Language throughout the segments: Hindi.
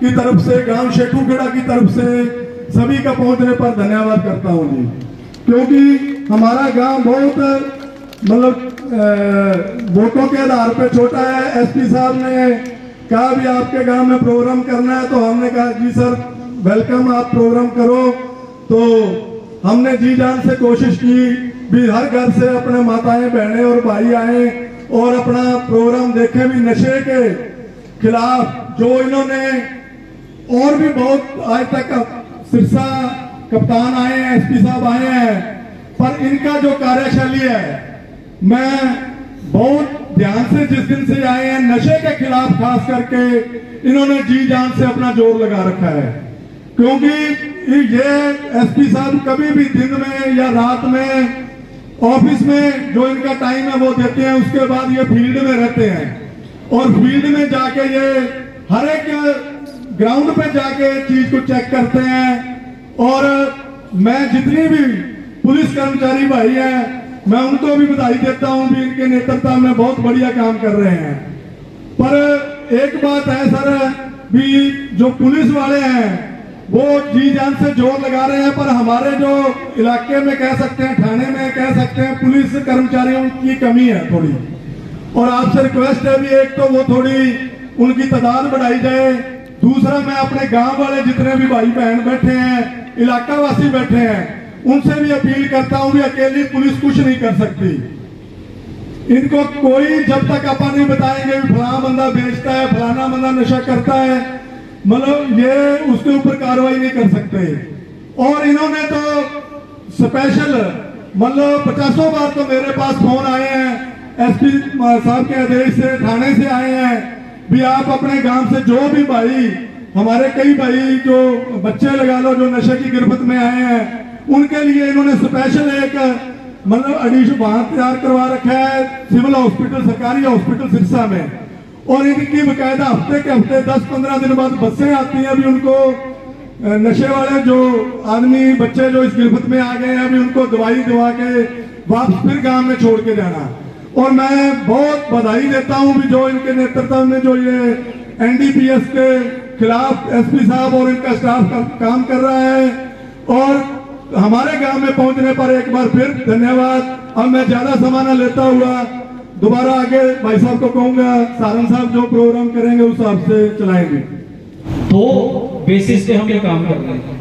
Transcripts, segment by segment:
की तरफ से, गांव शेखूखेड़ा की तरफ से सभी का पहुंचने पर धन्यवाद करता हूं जी, क्योंकि हमारा गांव बहुत मतलब वोटों के आधार पे छोटा है। एसपी साहब ने कहा भी आपके गांव में प्रोग्राम करना है, तो हमने कहा जी सर वेलकम, आप प्रोग्राम करो। तो हमने जी जान से कोशिश की भी हर घर से अपने माताएं बहनें और भाई आए और अपना प्रोग्राम देखें भी नशे के खिलाफ। जो इन्होंने और भी बहुत आज तक सिरसा कप्तान आए हैं, एसपी साहब आए हैं, पर इनका जो कार्यशैली है, मैं बहुत ध्यान से जिस दिन से आए हैं नशे के खिलाफ खास करके इन्होंने जी जान से अपना जोर लगा रखा है। क्योंकि ये एसपी साहब कभी भी दिन में या रात में ऑफिस में जो इनका टाइम है वो देते हैं, उसके बाद ये फील्ड में रहते हैं और फील्ड में जाके ये हर एक ग्राउंड पे जाके चीज को चेक करते हैं। और मैं जितनी भी पुलिस कर्मचारी भाई हैं मैं उनको भी बधाई देता हूं भी इनके नेतृत्व में बहुत बढ़िया काम कर रहे हैं। पर एक बात है सर भी जो पुलिस वाले हैं वो जी जान से जोर लगा रहे हैं, पर हमारे जो इलाके में कह सकते हैं, थाने में कह सकते हैं, पुलिस कर्मचारियों की कमी है थोड़ी। और आपसे रिक्वेस्ट है भी एक तो वो थोड़ी उनकी तादाद बढ़ाई जाए, दूसरा मैं अपने गांव वाले जितने भी भाई बहन बैठे हैं, इलाका वासी बैठे हैं, उनसे भी अपील करता हूं भी अकेली पुलिस कुछ नहीं कर सकती। इनको कोई जब तक अपन नहीं बताएंगे फलाना बंदा बेचता है, फलाना बंदा नशा करता है, मतलब ये उसके ऊपर कार्रवाई नहीं कर सकते। और इन्होंने तो स्पेशल मतलब 50 बार तो मेरे पास फोन आए हैं एसपी साहब के आदेश से, थाने से आए हैं भी आप अपने गांव से जो भी भाई, हमारे कई भाई जो बच्चे लगा लो जो नशे की गिरफ्त में आए हैं, उनके लिए इन्होंने स्पेशल एक मतलब एडिशन वाहन तैयार करवा रखा है सिविल हॉस्पिटल, सरकारी हॉस्पिटल सिरसा में। और इनकी बकायदा हफ्ते के हफ्ते 10-15 दिन बाद बसें आती हैं अभी उनको नशे वाले जो आदमी बच्चे जो इस गिरफ्त में आ गए हैं अभी उनको दवाई दवा के वापस फिर गांव में छोड़ के जाना। और मैं बहुत बधाई देता हूं भी जो इनके नेतृत्व में जो ये एनडीपीएस के खिलाफ एसपी साहब और इनका स्टाफ काम कर रहा है। और हमारे गांव में पहुंचने पर एक बार फिर धन्यवाद। अब मैं ज्यादा समय न लेता हुआ दोबारा आगे भाई साहब को कहूंगा सारंग साहब जो प्रोग्राम करेंगे उस हिसाब से चलाएंगे। तो बेसिस पे हम ये काम कर रहे हैं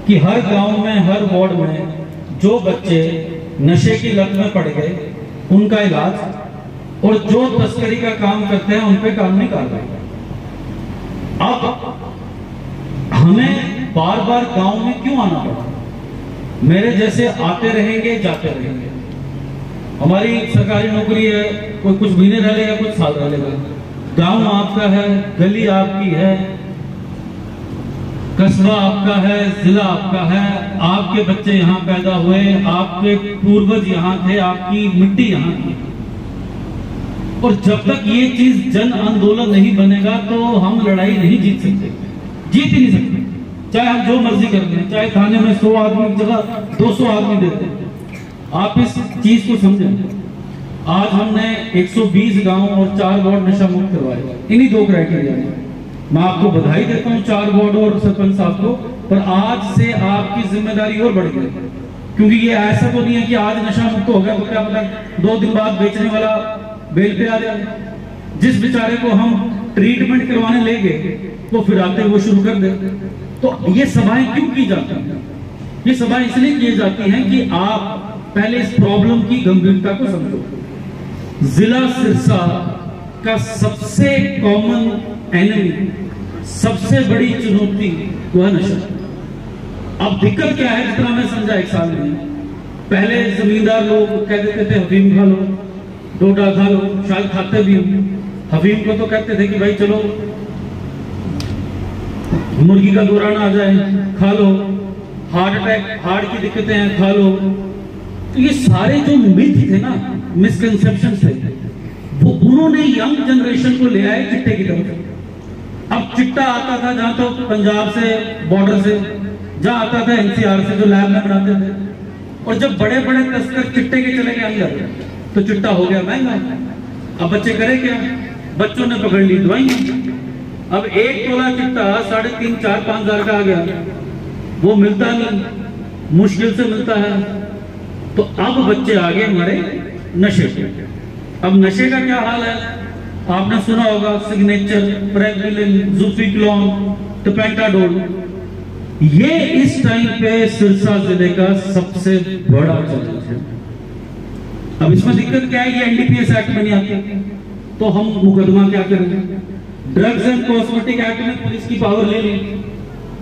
कि हर गांव में, हर वार्ड में जो बच्चे नशे की लत में पड़ गए उनका इलाज और जो तस्करी का काम करते हैं उन पे कानूनी कार्रवाई। अब हमें बार बार गांव में क्यों आना पड़ा? मेरे जैसे आते रहेंगे जाते रहेंगे। हमारी सरकारी नौकरी है, कोई कुछ महीने रह लेगा, कुछ साल रह लेगा। गांव आपका है, गली आपकी है, कस्बा आपका है, जिला आपका है, आपके बच्चे यहाँ पैदा हुए, आपके पूर्वज यहाँ थे, आपकी मिट्टी यहाँ की। और जब तक ये चीज जन आंदोलन नहीं बनेगा तो हम लड़ाई नहीं जीत सकते, जीत ही नहीं सकते। चाहे हम जो मर्जी कर लें, चाहे थाने में 100 आदमी की जगह 200 आदमी देते हैं। आप इस चीज को समझें। आज हमने 120 गांव और 4 वार्ड नशा मुक्त करवाए, इन्हीं 2 क्राइटेरिया में। मैं आपको बधाई देता हूं 4 वार्ड और सरपंच साहब को, पर आज से आपकी जिम्मेदारी और बढ़ गई। क्योंकि ये ऐसा तो नहीं है कि आज नशा मुक्त हो गया तो क्या पता 2 दिन बाद बेचने वाला बेल पे आ जाए। जिस बेचारे को हम ट्रीटमेंट करवाने ले गए वो फिर आते वो शुरू कर दे। तो ये सभाएं क्यों की जाती हैं? ये सभाएं इसलिए की जाती हैं कि आप पहले इस प्रॉब्लम की गंभीरता को समझो। जिला सिरसा का सबसे कॉमन एनिमी, सबसे बड़ी चुनौती वो है नशा। अब दिक्कत क्या है, जितना मैं समझा 1 साल में, पहले जमींदार लोग कह देते थे अफीम खा लो, डोडा खा लो, शायद खाते भी हो। अफीम को तो कहते थे कि भाई चलो मुर्गी का दौरान आ जाए खा लो, हार्ट अटैक, हार्ट की दिक्कतें हैं खा लो। तो ये सारे जो मिथ थे ना, मिसकंसेप्शन थे, वो उन्होंने यंग जनरेशन को ले आए चिट्टे की तरफ। अब चिट्टा आता था जहां तो पंजाब से बॉर्डर से, जहां आता था एनसीआर से जो लैब में बनाते थे। और जब बड़े बड़े तस्कर चिट्टे के चले गए अंदर तो चिट्टा हो गया महंगा। अब बच्चे करे क्या? बच्चों ने पकड़ ली दवाई, अब 1 तोला चिट्टा 3.5, 4, 5 हजार का आ गया, वो मिलता नहीं, मुश्किल से मिलता है। तो अब बच्चे आगे हमारे नशे पे। अब नशे का क्या हाल है, आपने सुना होगा सिग्नेचर, प्रेग्विलिन, ज़ुफिक्लोन, टपेंटाडोल। ये इस टाइम पे सिरसा जिले का सबसे बड़ा चैलेंज है। अब इसमें दिक्कत क्या है, ये एनडीपीएस एक्ट में नहीं आती, तो हम मुकदमा क्या करेंगे? ड्रग्स एंड कॉस्मेटिक एक्ट में पुलिस की पावर ले ली।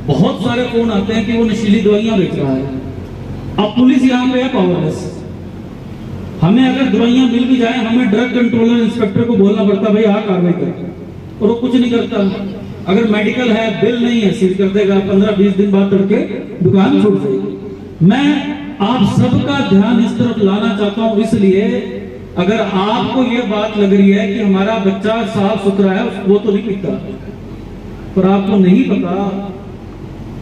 बहुत सारे फोन आते हैं कि वो नशीली दवाइयां बेच रहा है। अब पुलिस यहाँ पे है पावरलेस। हमें अगर दवाइयां मिल भी जाए, हमें ड्रग कंट्रोलर इंस्पेक्टर को बोलना पड़ता भाई हाँ कार्रवाई कर, और वो कुछ नहीं करता। अगर मेडिकल है, बिल नहीं है, सील कर देगा, 15-20 दिन बाद तड़के दुकान छूट जाएगी। मैं आप सबका ध्यान इस तरफ लाना चाहता हूं, इसलिए अगर आपको ये बात लग रही है कि हमारा बच्चा साफ सुथरा है, वो तो नहीं पीता, पर आपको नहीं पता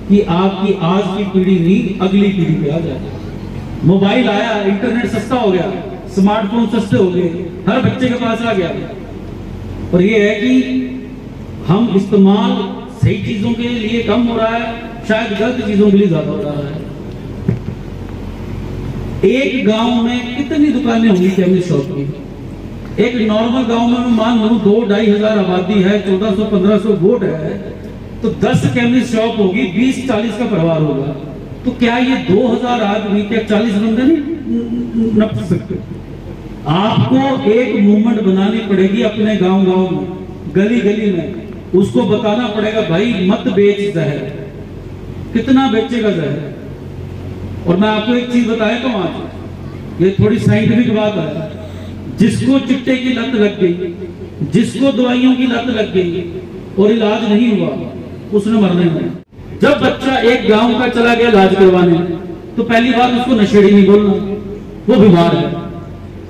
कि आपकी आज की पीढ़ी नहीं अगली पीढ़ी पे आ जाए। मोबाइल आया, इंटरनेट सस्ता हो गया, स्मार्टफोन सस्ते हो गए, हर बच्चे के पास आ गया। और ये है कि हम इस्तेमाल सही चीजों के लिए कम हो रहा है, शायद गलत चीजों के लिए ज्यादा हो रहा है। एक गांव में कितनी दुकानें होंगी केमिस्ट शॉप की? एक नॉर्मल गांव में मैं मान लूं 2-2.5 हजार आबादी है, 1400-1500 वोट है, तो 10 केमिस्ट शॉप होगी, 20-40 का परिवार होगा। तो क्या ये 2000 आदमी क्या 40 बंदे नहीं नप सकते? आपको एक मूवमेंट बनानी पड़ेगी अपने गांव-गांव में, गली-गली में। उसको बताना पड़ेगा भाई मत बेच जहर। कितना बेचेगा जहर? और मैं आपको एक चीज बताया तो आज ये थोड़ी साइंटिफिक बात है, जिसको चिट्टे की लत लग गई, जिसको दवाइयों की लत लग गई और इलाज नहीं हुआ, उसने मरने में। जब बच्चा एक गांव का चला गया इलाज करवाने, तो पहली बार उसको नशेड़ी नहीं बोलना, वो बीमार है।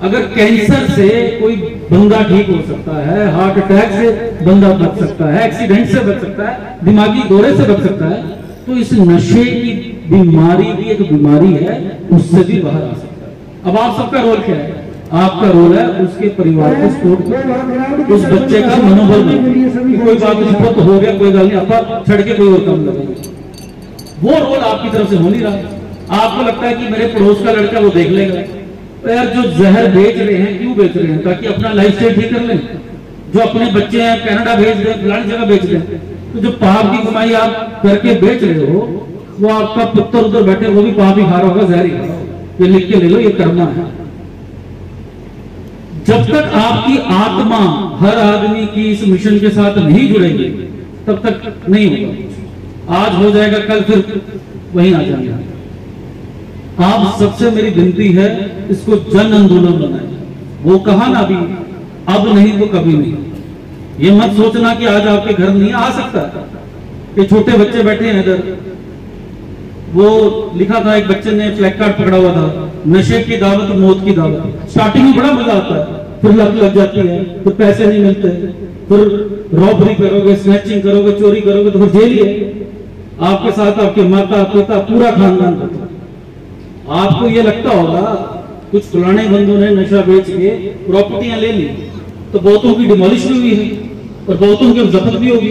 अगर कैंसर से कोई बंदा ठीक हो सकता है, हार्ट अटैक से बंदा बच सकता है, एक्सीडेंट से बच सकता है, दिमागी दौरे से बच सकता है, तो इस नशे की बीमारी भी एक बीमारी है, उससे भी बाहर आ सकता है। अब आप सबका रोल क्या है? आपका रोल है उसके परिवार को सपोर्ट करना, उस बच्चे का मनोबल बनाना। कोई बात नहीं, तो हो गया, कोई गल नहीं, आप छड़ के कोई और काम करेंगे। वो रोल आपकी तरफ से हो नहीं रहा। आपको लगता है कि मेरे पड़ोस का लड़का वो देख लेगा। तो यार जो जहर बेच रहे हैं, क्यों बेच रहे हैं? ताकि अपना लाइफ स्टाइल ठीक कर लें। जो अपने बच्चे हैं कनाडा भेज दें, फलानी जगह बेच दें। तो जो पाप की कमाई आप करके बेच रहे हो, वो आपका पुत्र उधर बैठे वो भी पाप ही खा रहा होगा, जहर ही खा रहा होगा। ये लिख के ले लो, ये करना है। जब तक आपकी आत्मा हर आदमी की इस मिशन के साथ नहीं जुड़ेगी, तब तक नहीं होगा। आज हो जाएगा, कल फिर वहीं आ जाएगा। आप सबसे मेरी विनती है, इसको जन आंदोलन बनाएं। वो कहा ना अभी, अब नहीं तो कभी नहीं। ये मत सोचना कि आज आपके घर नहीं आ सकता। ये छोटे बच्चे बैठे हैं इधर, वो लिखा था, एक बच्चे ने फ्लैग कार्ड पकड़ा हुआ था, नशे की दावत मौत की दावत। स्टार्टिंग में बड़ा मजा आता है, फिर लत लग जाती है, फिर पैसे नहीं मिलते, फिर रॉबरी करोगे, स्नैचिंग करोगे, चोरी करोगे, तो फिर जेल ही है। आपके साथ आपके माता पिता पूरा खानदान होता है। आपको ये लगता होगा कुछ फलाने बंदों ने नशा बेच के प्रॉपर्टियां ले ली, तो बहुतों की डिमोलिश भी हुई है और बहुतों की जब्त भी होगी।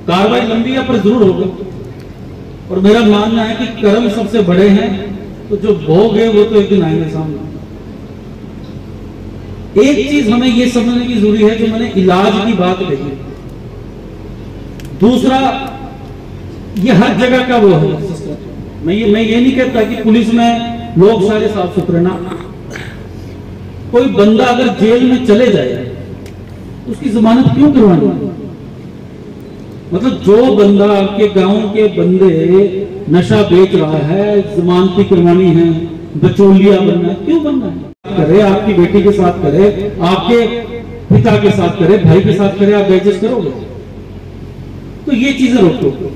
कार्रवाई लंबी है पर जरूर होगी। और मेरा मानना है कि कर्म सबसे बड़े हैं, तो जो भोग है वो तो एक दिन आएंगे सामने। एक चीज हमें ये समझने की जरूरी है, जो मैंने इलाज की बात कही। दूसरा, ये हर जगह का वो है सिस्टम। मैं ये नहीं कहता कि पुलिस में लोग सारे साफ सुथरे ना। कोई बंदा अगर जेल में चले जाए, उसकी जमानत क्यों करवानी? मतलब जो बंदा आपके गांव के बंदे नशा बेच रहा है, जमानती करवानी है, बचौलिया बनना है, क्यों बनना है? करे, आपकी बेटी के साथ करे, आपके पिता के साथ करे, भाई के साथ करे, आप एडजस्ट करोगे? तो ये चीजें रोको।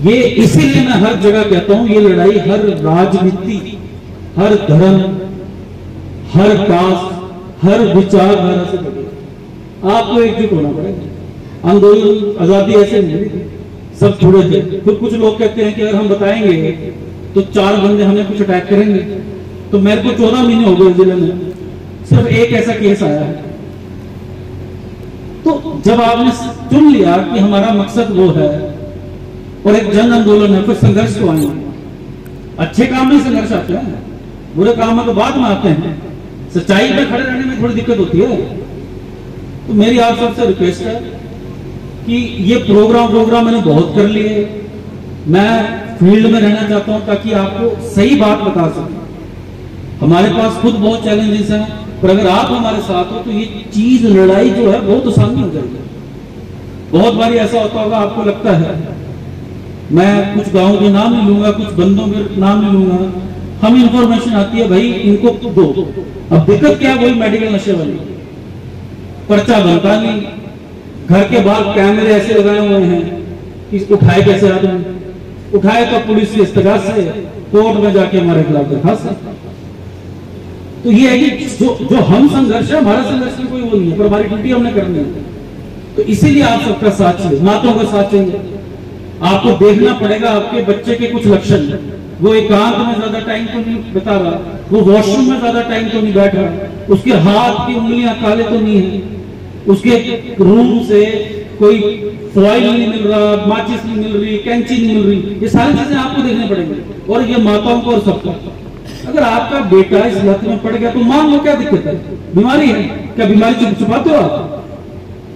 ये इसीलिए मैं हर जगह कहता हूं, ये लड़ाई हर राजनीति, हर धर्म, हर कास्ट, हर विचारधारा से लड़ेगी। आपको एकजुट होना पड़ेगा। आंदोलन आजादी ऐसे नहीं थी, सब छुड़े थे। फिर कुछ लोग कहते हैं कि अगर हम बताएंगे तो 4 बंदे हमें कुछ अटैक करेंगे। तो मेरे को 14 महीने हो गए जिले में, सिर्फ एक ऐसा केस आया है। तो जब आपने चुन लिया कि हमारा मकसद वो है और एक जन आंदोलन है, फिर संघर्ष तो आएंगे। अच्छे काम में संघर्ष आते हैं, बुरे काम में तो बाद में आते हैं। सच्चाई पे खड़े रहने में थोड़ी दिक्कत होती है। तो मेरी आप सबसे रिक्वेस्ट है कि ये प्रोग्राम मैंने बहुत कर लिए, मैं फील्ड में रहना चाहता हूं ताकि आपको सही बात बता सकूं। हमारे पास खुद बहुत चैलेंजेस हैं, पर अगर आप हमारे साथ हो तो ये चीज, लड़ाई जो है बहुत आसानी हो जाएगी। बहुत बार ऐसा होता होगा, आपको लगता है, मैं कुछ गाँव के नाम नहीं लूंगा, कुछ बंदों के नाम नहीं लूंगा, हमें इंफॉर्मेशन आती है भाई इनको दो। अब दिक्कत क्या है, वही मेडिकल नशे वाली, पर्चा बनता नहीं, घर के बाहर कैमरे ऐसे लगाए हुए हैं कि उठाए कैसे आदमी, उठाए तो पुलिस की इस्तगात से कोर्ट में जाके हमारे खिलाफ दरखास्त है। तो ये है कि जो हम संघर्ष है, हमारा संघर्ष में कोई वो नहीं है, पर हमारी ड्यूटी हमने करनी है। तो इसीलिए आप सबका साथ चाहिए, माताओं का साथ चाहिए। आपको देखना पड़ेगा आपके बच्चे के कुछ लक्षण, वो एकांत में ज्यादा टाइम तो नहीं बिता रहा, वो वॉशरूम में ज्यादा टाइम तो नहीं बैठ रहा, उसके हाथ की उंगलियां काले तो नहीं है, उसके रूम से कोई फॉइल नहीं मिल रहा, माचिस नहीं मिल रही, कैंची नहीं मिल रही। ये सारी चीजें आपको देखने पड़ेंगी, और ये माताओं को और सबको। अगर आपका बेटा इस लत में पड़ गया तो मान लो क्या दिक्कत है, बीमारी है, क्या बीमारी छुपाते हो आप?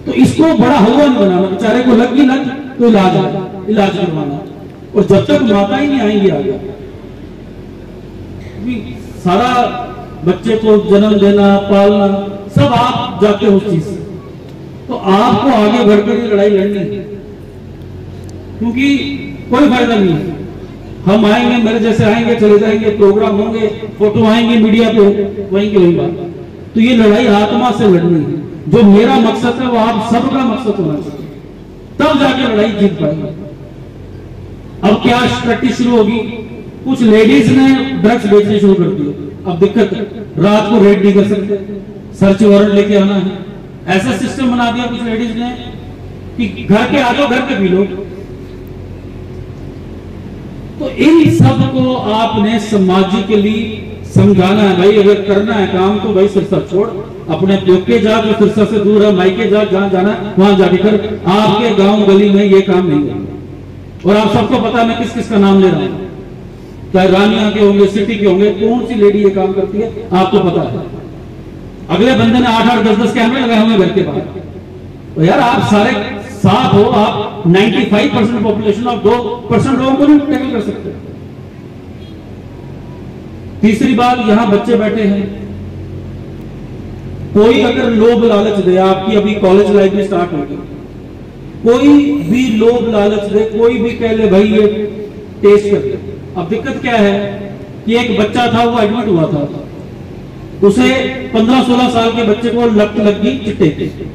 तो इसको बड़ा हवा नहीं बनाना, बेचारे को लग गई लत तो इलाज करवाना। और जब तक माता ही नहीं आएंगी आगे, सारा बच्चे को जन्म देना, पालना, सब आप जाते हो उस चीज से। तो आपको आगे बढ़कर ये लड़ाई लड़नी है, क्योंकि कोई फायदा नहीं है। हम आएंगे, मेरे जैसे आएंगे, चले जाएंगे, प्रोग्राम होंगे, फोटो आएंगे मीडिया पे, वहीं की वही बात। तो ये लड़ाई आत्मा से लड़नी है। जो मेरा मकसद है वो आप सबका मकसद होना चाहिए, तब जाके लड़ाई जीत पाएंगे। अब क्या स्ट्रैटेजी शुरू होगी, कुछ लेडीज ने ड्रग्स बेचने शुरू कर दिए। अब दिक्कत, रात को रेड नहीं कर सकते, सर्च वारंट लेके आना है। ऐसा सिस्टम बना दिया कुछ लेडीज ने कि घर के आ जाओ, घर पे पी लो। तो इन सब को आपने सामाजिकली समझाना है। भाई अगर करना है काम तो भाई सिरसा छोड़, अपने प्योके जा, जो सिरसा से दूर है, मायके जा, जहां जाना वहां जाके कर। आपके गांव गली में ये काम नहीं है। और आप सबको पता है मैं किस किस का नाम ले रहा हूं, चाहे रानिया के होंगे, सिटी के होंगे, कौन सी लेडी ये काम करती है आपको पता है। अगले बंदे ने 8-8, 10-10 कैमरे लगाए होंगे घर के बाहर। तो यार आप सारे साथ हो, आप 95% पॉपुलेशन ऑफ 2% लोगों को नहीं टैकल कर सकते। तीसरी बात, यहां बच्चे बैठे हैं, कोई अगर लोभ लालच दे, आपकी अभी कॉलेज लाइफ में स्टार्ट होगी, कोई भी लोभ लालच दे, कोई भी कह ले भाई ये टेस्ट कर ले। अब दिक्कत क्या है कि एक बच्चा था, वो एडमिट हुआ था, उसे 15-16 साल के बच्चे को लत लग गई चिट्टे की।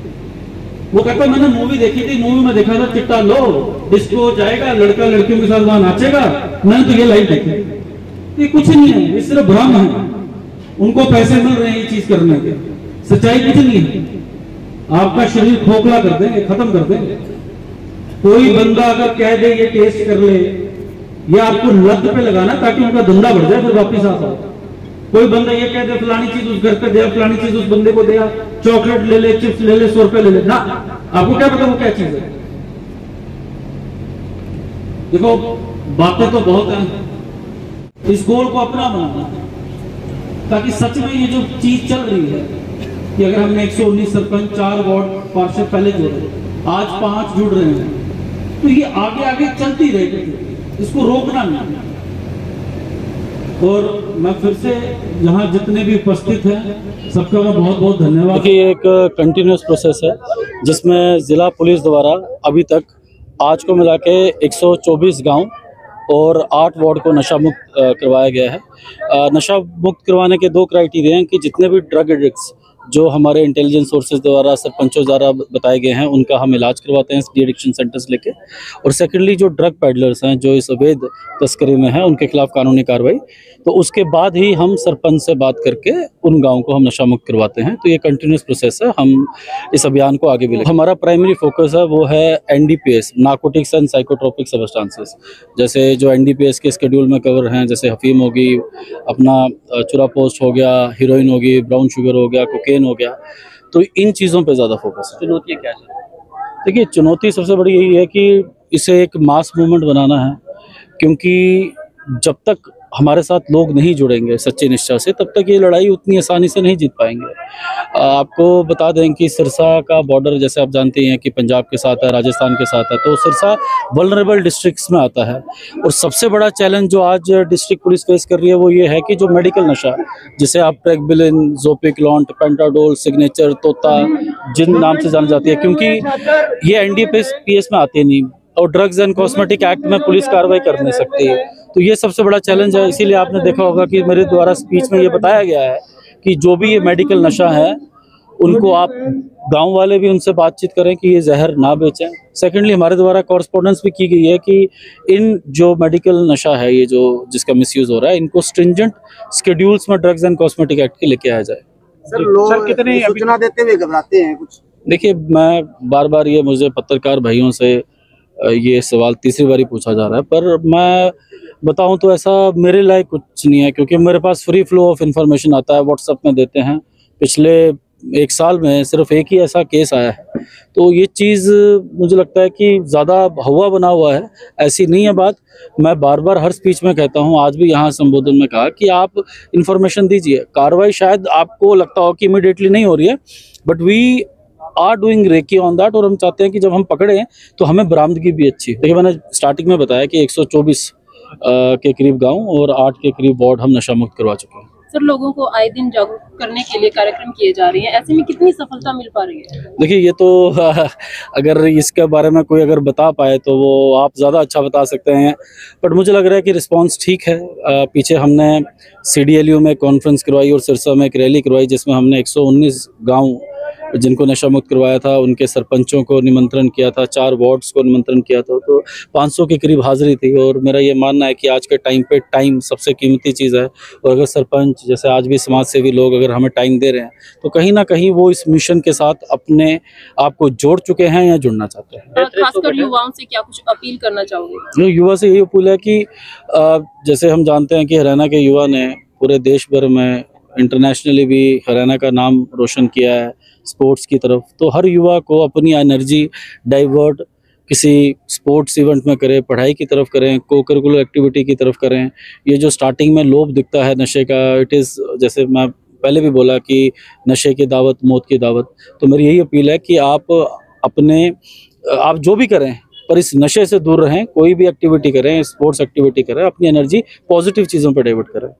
वो कहता मैंने मूवी देखी थी, मूवी में देखा था चिट्टा लो, डिस्को जाएगा, लड़का लड़कियों के साथ वहां नाचेगा, मैंने तो ये लाइव देखी। ये कुछ नहीं है, ये सिर्फ भ्रम है, उनको पैसे मिल रहे हैं ये चीज करने के, सच्चाई कुछ नहीं है। आपका शरीर खोखला कर देंगे, खत्म कर देंगे। कोई बंदा अगर कह दे ये टेस्ट कर ले, ये आपको लत पे लगाना ताकि उनका धंधा बढ़ जाए, फिर वापिस आ जाए। कोई बंदा ये कह दे फलानी चीज उस घर पे दे, फलानी चीज उस बंदे को दे, चॉकलेट ले ले, चिप्स ले ले, 100 रुपए ले ले ना, आपको क्या पता वो क्या चीज है। देखो बातें तो बहुत हैं, इस गोल को अपना बनाना ताकि सच में ये जो चीज चल रही है कि अगर हमने 119 सरपंच, 4 वार्ड पार्षद पहले जोड़े, आज 5 जुड़ रहे हैं, तो ये आगे आगे चलती रहेगी, इसको रोकना नहीं। और मैं फिर से यहाँ जितने भी उपस्थित हैं सबका मैं बहुत बहुत धन्यवाद। देखिए ये एक कंटिन्यूस प्रोसेस है जिसमें ज़िला पुलिस द्वारा अभी तक आज को मिला के 124 गांव और 8 वार्ड को नशा मुक्त करवाया गया है। नशा मुक्त करवाने के 2 क्राइटेरिया हैं कि जितने भी ड्रग एडिक्ट्स जो हमारे इंटेलिजेंस सोर्सेज द्वारा, सरपंचों द्वारा बताए गए हैं, उनका हम इलाज करवाते हैं डी एडिक्शन सेंटर्स लेके। और सेकेंडली जो ड्रग पैडलर्स हैं जो इस अवैध तस्करी में हैं, उनके खिलाफ कानूनी कार्रवाई। तो उसके बाद ही हम सरपंच से बात करके उन गाँव को हम नशा मुक्त करवाते हैं। तो ये कंटिन्यूस प्रोसेस है, हम इस अभियान को आगे भी लेंगे। हमारा प्राइमरी फोकस है वो है NDPS, narcotics and psychotropic substances. जैसे जो NDPS के स्केड्यूल में कवर हैं, जैसे अफीम होगी, अपना चुरा पोस्ट हो गया, हीरोइन होगी, ब्राउन शुगर हो गया, कोकेन हो गया। तो इन चीज़ों पे ज़्यादा फोकस है। चुनौतियाँ क्या है? देखिए, चुनौती सबसे बड़ी यही है कि इसे एक मास मूवमेंट बनाना है, क्योंकि जब तक हमारे साथ लोग नहीं जुड़ेंगे सच्ची निष्ठा से, तब तक ये लड़ाई उतनी आसानी से नहीं जीत पाएंगे। आपको बता दें कि सिरसा का बॉर्डर, जैसे आप जानते हैं कि पंजाब के साथ है, राजस्थान के साथ है, तो सिरसा वल्नरेबल डिस्ट्रिक्ट्स में आता है। और सबसे बड़ा चैलेंज जो आज डिस्ट्रिक्ट पुलिस फेस कर रही है वो ये है कि जो मेडिकल नशा, जिसे आप ट्रेकबिलिन, ज़ोपिक्लॉन, पेंटाडोल, सिग्नेचर, तोता जिन नाम से जानी जाती है, क्योंकि ये एनडीपीएस में आते नहीं और ड्रग्स एंड कॉस्मेटिक एक्ट में पुलिस कार्रवाई कर नहीं सकती है। तो ये सबसे बड़ा चैलेंज है। इसीलिए आपने देखा होगा कि मेरे द्वारा स्पीच में ये बताया गया है कि जो भी ये मेडिकल नशा है उनको आप गांव वाले भी उनसे बातचीत करें कि ये जहर ना बेचें। सेकेंडली, हमारे द्वारा कॉरस्पॉन्डेंस भी की गई है कि इन जो मेडिकल नशा है, ये जो जिसका मिसयूज हो रहा है, इनको स्ट्रिंजेंट शेड्यूल्स में ड्रग्स एंड कॉस्मेटिक एक्ट के लेके आया जाए। सर, लोग कितने सूचना देते हुए घबराते हैं कुछ? देखिए, मैं बार बार ये मुझे पत्रकार भाइयों से ये सवाल तीसरी बारी पूछा जा रहा है, पर मैं बताऊं तो ऐसा मेरे लायक कुछ नहीं है, क्योंकि मेरे पास फ्री फ्लो ऑफ इंफॉर्मेशन आता है, व्हाट्सएप में देते हैं। पिछले 1 साल में सिर्फ एक ही ऐसा केस आया है, तो ये चीज़ मुझे लगता है कि ज़्यादा हवा बना हुआ है, ऐसी नहीं है बात। मैं बार बार हर स्पीच में कहता हूँ, आज भी यहाँ संबोधन में कहा कि आप इंफॉर्मेशन दीजिए। कार्रवाई शायद आपको लगता हो कि इमीडिएटली नहीं हो रही है, but we are doing recce on that, और हम चाहते हैं कि जब हम पकड़े तो हमें बरामदगी भी अच्छी। देखिए, मैंने स्टार्टिंग में बताया कि 124 के करीब गांव और 8 के करीब वार्ड हम नशा मुक्त करवा चुके हैं। सर, लोगों को आए दिन जागरूक करने के लिए कार्यक्रम किए जा रहे हैं, ऐसे में कितनी सफलता मिल पा रही है? देखिए, ये तो अगर इसके बारे में कोई अगर बता पाए तो वो आप ज़्यादा अच्छा बता सकते हैं, बट मुझे लग रहा है कि रिस्पांस ठीक है। पीछे हमने CDLU में कॉन्फ्रेंस करवाई और सिरसा में एक रैली करवाई, जिसमें हमने 119 गाँव जिनको नशा मुक्त करवाया था, उनके सरपंचों को निमंत्रण किया था, 4 वार्ड्स को निमंत्रण किया था, तो 500 के करीब हाजिरी थी। और मेरा ये मानना है कि आज के टाइम पे टाइम सबसे कीमती चीज़ है, और अगर सरपंच जैसे आज भी समाज सेवी लोग अगर हमें टाइम दे रहे हैं, तो कहीं ना कहीं वो इस मिशन के साथ अपने आप को जोड़ चुके हैं या जुड़ना चाहते हैं। खासकर युवाओं से क्या कुछ अपील करना चाहोगे? युवा से यही अपील है कि जैसे हम जानते हैं कि हरियाणा के युवा ने पूरे देश भर में, इंटरनेशनली भी हरियाणा का नाम रोशन किया है स्पोर्ट्स की तरफ, तो हर युवा को अपनी एनर्जी डाइवर्ट किसी स्पोर्ट्स इवेंट में करें, पढ़ाई की तरफ करें, को करिकुलर एक्टिविटी की तरफ करें। ये जो स्टार्टिंग में लोभ दिखता है नशे का, इट इज़, जैसे मैं पहले भी बोला कि नशे की दावत मौत की दावत, तो मेरी यही अपील है कि आप जो भी करें पर इस नशे से दूर रहें। कोई भी एक्टिविटी करें, स्पोर्ट्स एक्टिविटी करें, अपनी एनर्जी पॉजिटिव चीज़ों पर डाइवर्ट करें।